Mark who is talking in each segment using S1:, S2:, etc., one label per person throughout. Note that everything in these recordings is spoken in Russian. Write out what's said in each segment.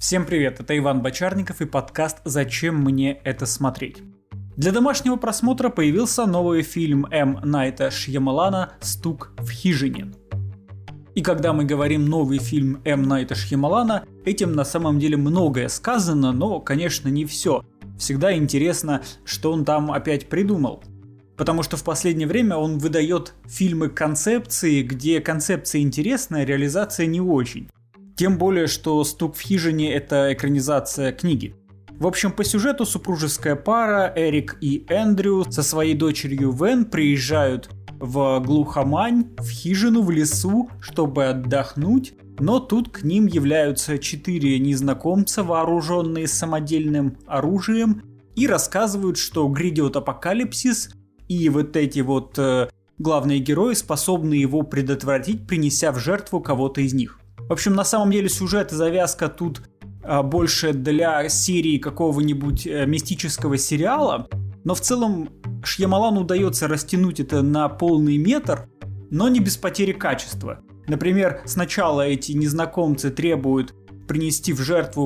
S1: Всем привет, это Иван Бочарников и подкаст «Зачем мне это смотреть?». Для домашнего просмотра появился новый фильм М. Найта Шьямалана «Стук в хижине». И когда мы говорим «новый фильм М. Найта Шьямалана», этим на самом деле многое сказано, но, конечно, не все. Всегда интересно, что он там опять придумал. Потому что в последнее время он выдает фильмы-концепции, где концепция интересная, реализация не очень. Тем более, что «Стук в хижине» — это экранизация книги. В общем, по сюжету супружеская пара Эрик и Эндрю со своей дочерью Вен приезжают в глухомань, в хижину в лесу, чтобы отдохнуть, но тут к ним являются 4 незнакомца, вооруженные самодельным оружием, и рассказывают, что грядет апокалипсис, и вот эти главные герои способны его предотвратить, принеся в жертву кого-то из них. В общем, на самом деле сюжет и завязка тут больше для серии какого-нибудь мистического сериала, но в целом Шьямалану удается растянуть это на полный метр, но не без потери качества. Например, сначала эти незнакомцы требуют принести в жертву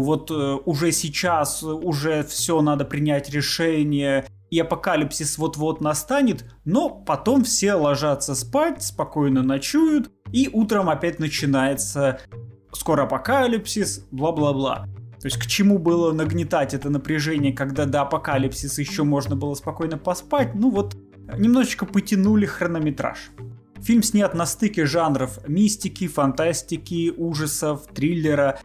S1: уже сейчас, уже все, надо принять решение, и апокалипсис вот-вот настанет, но потом все ложатся спать, спокойно ночуют, и утром опять начинается скоро апокалипсис, бла-бла-бла. То есть к чему было нагнетать это напряжение, когда до апокалипсиса еще можно было спокойно поспать, немножечко потянули хронометраж. Фильм снят на стыке жанров мистики, фантастики, ужасов, триллера.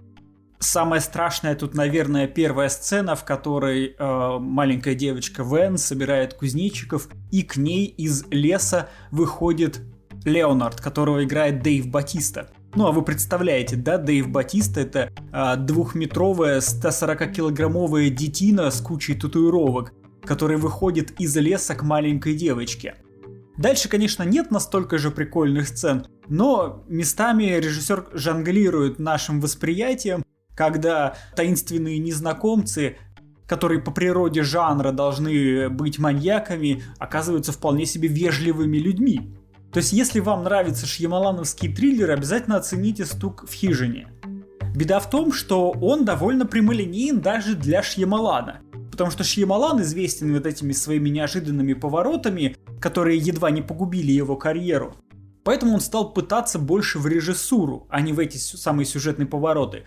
S1: Самое страшное тут, наверное, первая сцена, в которой маленькая девочка Вен собирает кузнечиков, и к ней из леса выходит Леонард, которого играет Дэйв Батиста. Ну а вы представляете, да, Дэйв Батиста — это 2-метровая, 140-килограммовая детина с кучей татуировок, который выходит из леса к маленькой девочке. Дальше, конечно, нет настолько же прикольных сцен, но местами режиссер жонглирует нашим восприятием, когда таинственные незнакомцы, которые по природе жанра должны быть маньяками, оказываются вполне себе вежливыми людьми. То есть, если вам нравится шьямалановский триллер, обязательно оцените «Стук в хижине». Беда в том, что он довольно прямолинеен даже для Шьямалана. Потому что Шьямалан известен этими своими неожиданными поворотами, которые едва не погубили его карьеру. Поэтому он стал пытаться больше в режиссуру, а не в эти самые сюжетные повороты.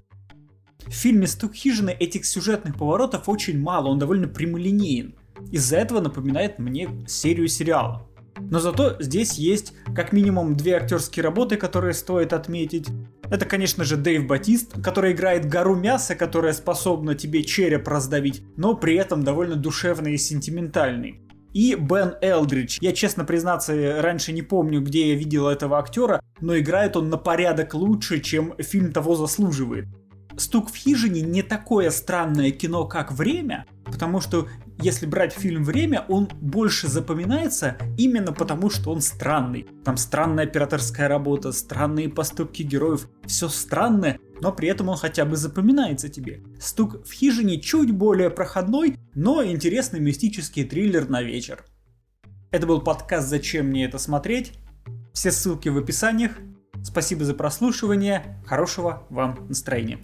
S1: В фильме «Стук хижины» этих сюжетных поворотов очень мало, он довольно прямолинеен. Из-за этого напоминает мне серию сериалов. Но зато здесь есть как минимум 2 актерские работы, которые стоит отметить. Это, конечно же, Дэйв Батист, который играет гору мяса, которая способна тебе череп раздавить, но при этом довольно душевный и сентиментальный. И Бен Элдридж. Я, честно признаться, раньше не помню, где я видел этого актера, но играет он на порядок лучше, чем фильм того заслуживает. «Стук в хижине» не такое странное кино, как «Время», потому что если брать фильм «Время», он больше запоминается именно потому, что он странный. Там странная операторская работа, странные поступки героев, все странное, но при этом он хотя бы запоминается тебе. «Стук в хижине» чуть более проходной, но интересный мистический триллер на вечер. Это был подкаст «Зачем мне это смотреть?». Все ссылки в описаниях. Спасибо за прослушивание, хорошего вам настроения.